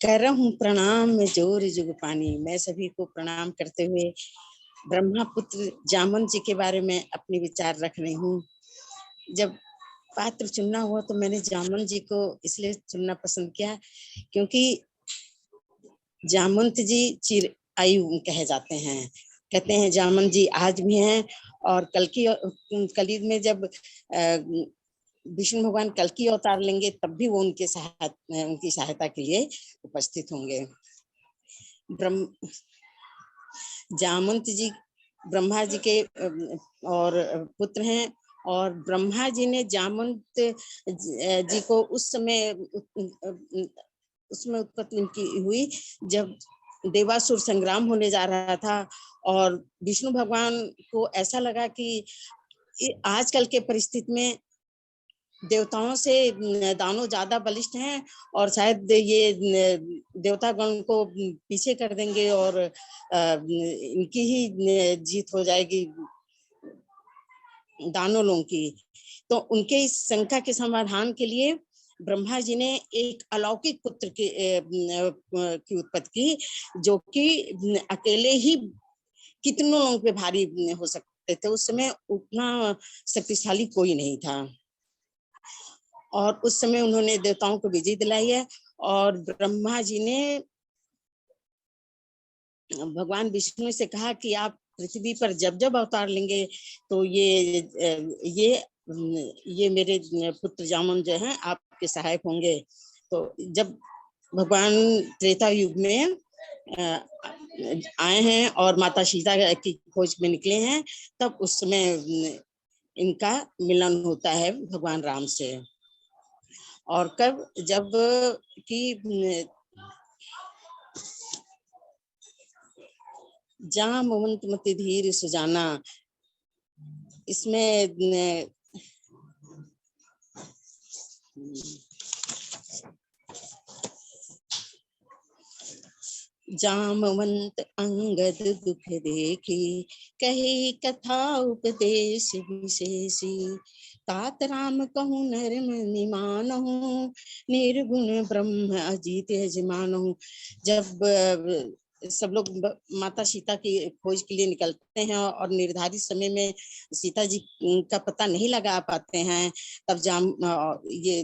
करहूँ प्रणाम में जोर जुग पानी। मैं सभी को प्रणाम करते हुए ब्रह्मपुत्र जामन जी के बारे में अपने विचार रख रही हूँ। जब पात्र चुनना हुआ तो मैंने जामन जी को इसलिए चुनना पसंद किया क्योंकि जामवंत जी चिर आयु कहे जाते हैं। कहते हैं जामन जी आज भी हैं और कलयुग में जब विष्णु भगवान कल्कि अवतार लेंगे तब भी वो उनकी सहायता के लिए उपस्थित होंगे। जामवंत जी ब्रह्मा जी के और पुत्र हैं और ब्रह्मा जी ने जामवंत जी को उसमें उत्पत्ति उनकी हुई जब देवासुर संग्राम होने जा रहा था और विष्णु भगवान को ऐसा लगा कि आजकल के परिस्थिति में देवताओं से दानव ज्यादा बलिष्ठ हैं और शायद ये देवतागण को पीछे कर देंगे और इनकी ही जीत हो जाएगी दानव लोगों की। तो उनके इस शंका के समाधान के लिए ब्रह्मा जी ने एक अलौकिक पुत्र की उत्पत्ति की जो कि अकेले ही कितनों लोगों पे भारी हो सकते थे। उस समय उतना शक्तिशाली कोई नहीं था और उस समय उन्होंने देवताओं को विजय दिलाई है। और ब्रह्मा जी ने भगवान विष्णु से कहा कि आप पृथ्वी पर जब जब अवतार लेंगे तो ये मेरे पुत्र जामन जो हैं आपके सहायक होंगे। तो जब भगवान त्रेता युग में आए हैं और माता सीता की खोज में निकले हैं तब उस समय इनका मिलन होता है भगवान राम से। और कब जब कि जामवंत मति धीर सुजाना, इसमें जामवंत अंगद दुख देखी कही कथा उपदेश विशेषी तात राम कहूँ नर मुनि मानहु निर्गुण ब्रह्म अजित यजमानहु। जब सब लोग माता सीता की खोज के लिए निकलते हैं और निर्धारित समय में सीता जी का पता नहीं लगा पाते हैं तब ये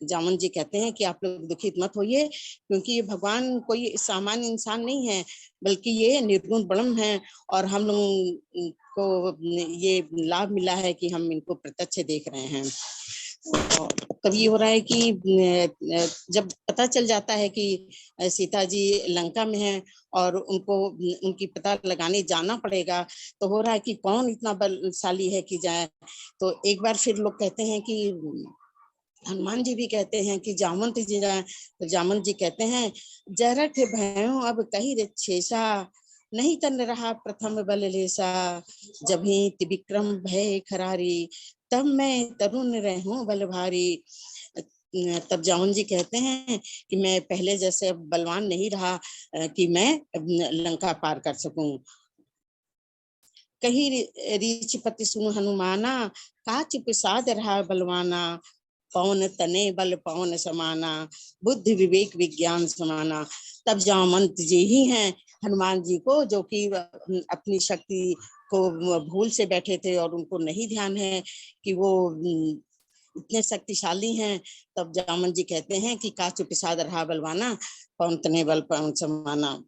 जामन जी कहते हैं कि आप लोग दुखित मत होइए क्योंकि ये भगवान कोई सामान्य इंसान नहीं है बल्कि ये निर्गुण ब्रह्म है और हम लोग को ये लाभ मिला है कि हम इनको प्रत्यक्ष देख रहे हैं। तब ये हो रहा है कि जब पता चल जाता है कि सीता जी लंका में हैं और उनकी पता लगाने जाना पड़ेगा तो हो रहा है कि कौन इतना बलशाली है कि जाए। तो एक बार फिर लोग कहते हैं कि हनुमान जी भी कहते हैं कि जामवंत जी जाए तो जामवंत जी कहते हैं जरठ भयो अब कही रे छेसा नहीं तन रहा प्रथम बल लेसा जभी त्रिविक्रम भय खरारी तब मैं तरुण रहूं बल भारी। तब जामवंत जी कहते हैं कि मैं पहले जैसे अब बलवान नहीं रहा कि मैं लंका पार कर सकूं। कही रीचपति सुन हनुमाना काच प्रसाद रहा बलवाना पवन तने बल पवन समाना बुद्धि विवेक विज्ञान समाना। तब जामवंत जी ही हैं हनुमान जी को जो कि अपनी शक्ति को भूल से बैठे थे और उनको नहीं ध्यान है कि वो इतने शक्तिशाली हैं। तब जामवंत जी कहते हैं कि काच प्रसाद रहा बलवाना पवन तने बल पवन समाना।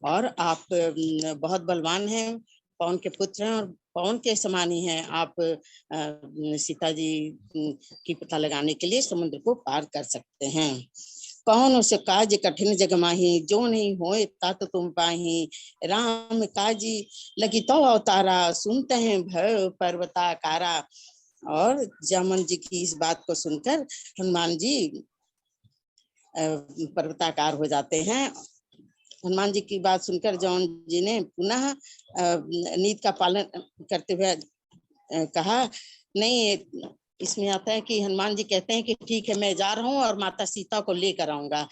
और आप बहुत बलवान हैं, पवन के पुत्र हैं और पवन के समान ही हैं आप। सीता जी की पता लगाने के लिए समुद्र को पार कर सकते हैं। कौन उस काज कठिन जग माही जो नहीं होए तात तुम पाही राम काजी लगी तो अवतारा सुनते हैं भय पर्वताकारा। और जामन जी की इस बात को सुनकर हनुमान जी पर्वताकार हो जाते हैं। हनुमान जी की बात सुनकर जौन जी ने पुनः नीति का पालन करते हुए कहा नहीं। इसमें आता है कि हनुमान जी कहते हैं कि ठीक है मैं जा रहा हूँ और माता सीता को लेकर आऊंगा।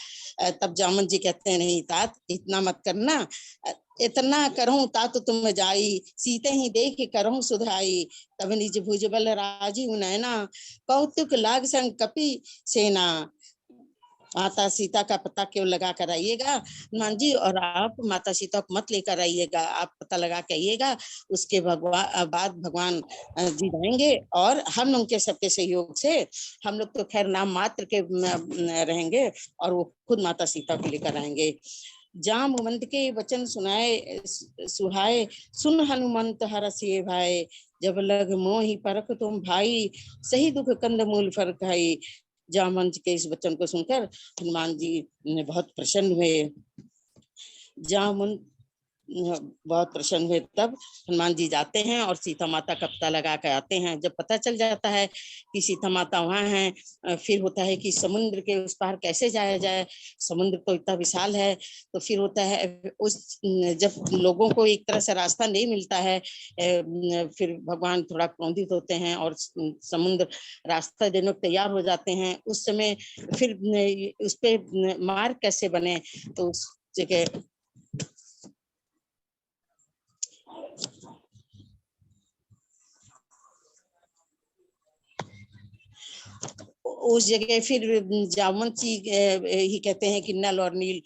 तब जामन जी कहते हैं नहीं तात इतना मत करना, इतना करहूं तात तुम जाई सीते ही देख करहूं सुधाई तब निज भुजबल राजीव नैना कौतुक लाग संग कपि सेना। माता सीता का पता क्यों लगा कर आइएगा हनुमान जी, और आप माता सीता को मत लेकर आइएगा, आप पता लगा के आइएगा। उसके बाद भगवान जी जाएंगे और हम लोग के सबके सहयोग से, हम लोग तो खैर नाम मात्र के रहेंगे, और वो खुद माता सीता को लेकर आएंगे। जामवंत के वचन सुनाए सुहाए, सुन हनुमंत हरषिए भाई, जब लग मोहि परख तुम भाई, सही दुख कंद मूल फर खाई। जामवंत के इस वचन को सुनकर हनुमान जी बहुत प्रसन्न हुए। जामवंत बहुत प्रसन्न हुए। तब हनुमान जी जाते हैं और सीता माता का पता लगा कर आते हैं। जब पता चल जाता है कि सीता माता वहां हैं, फिर होता है कि समुद्र के उस पार कैसे जाया जाए, समुद्र तो इतना विशाल है। तो फिर होता है उस जब लोगों को एक तरह से रास्ता नहीं मिलता है, फिर भगवान थोड़ा क्रोधित होते हैं और समुद्र रास्ता देने को तैयार हो जाते हैं। उस समय फिर उस पे मार्ग कैसे बने, तो उस जगह उस जगह फिर जामवंत जी ही कहते हैं कि नल और नील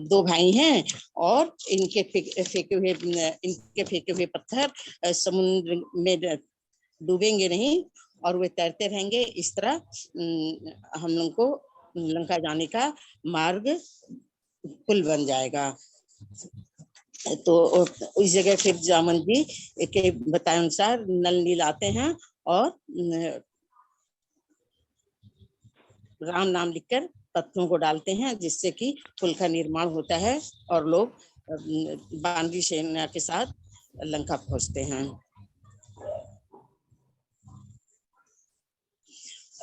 दो भाई हैं, और इनके फेंके हुए पत्थर समुद्र में डूबेंगे नहीं, और वे तैरते रहेंगे। इस तरह हम लोग को लंका जाने का मार्ग पुल बन जाएगा। तो उस जगह फिर जामवंत जी के बताए अनुसार नल नील आते हैं और राम नाम लिखकर पत्थरों को डालते हैं, जिससे कि पुल का निर्माण होता है और लोग बानरी सेना के साथ लंका पहुंचते हैं।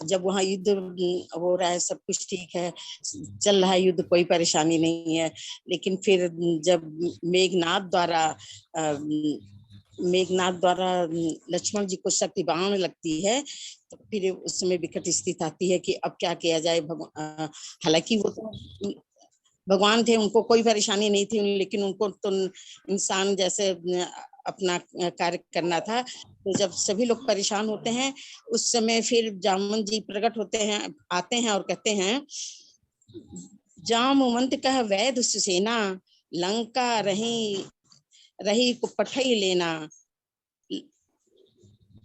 जब वहाँ युद्ध हो रहा है, सब कुछ ठीक है, चल रहा है युद्ध, कोई परेशानी नहीं है, लेकिन फिर जब मेघनाथ द्वारा लक्ष्मण जी को शक्ति बाण लगती है, तो फिर उस समय विकट स्थिति आती है कि अब क्या किया जाए। हालांकि वो तो भगवान थे, उनको कोई परेशानी नहीं थी, लेकिन उनको तो इंसान जैसे अपना कार्य करना था। तो जब सभी लोग परेशान होते हैं, उस समय फिर जामवंत जी प्रकट होते हैं, आते हैं और कहते हैं, जामवंत कह वैद सुसेना, लंका रही रही को पठई लेना,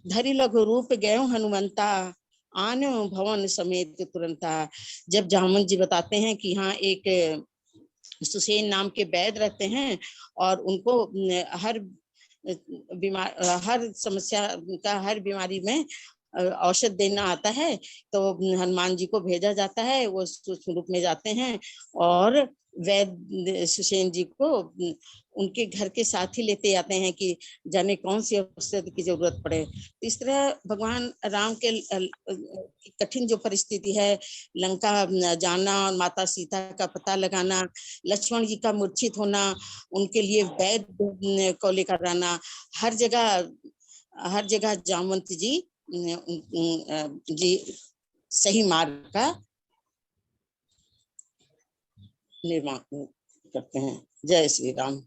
धरि लघु रूप गयो हनुमंता, आनो भवन समेत तुरंता। जब जामवंत जी बताते हैं कि हाँ एक सुसेन नाम के वैद्य रहते हैं, और उनको हर हर समस्या का, हर बीमारी में औषध देना आता है, तो हनुमान जी को भेजा जाता है। वो सूक्ष्म रूप में जाते हैं और वैद्य सुसेन जी को उनके घर के साथ ही लेते आते हैं कि जाने कौन सी औषधि की जरूरत पड़े। इस तरह भगवान राम के कठिन जो परिस्थिति है, लंका जाना और माता सीता का पता लगाना, लक्ष्मण जी का मूर्छित होना, उनके लिए वैद्य को लेकर आना, हर जगह जामवंत जी सही मार्ग का निर्माण करते हैं। जय श्री राम।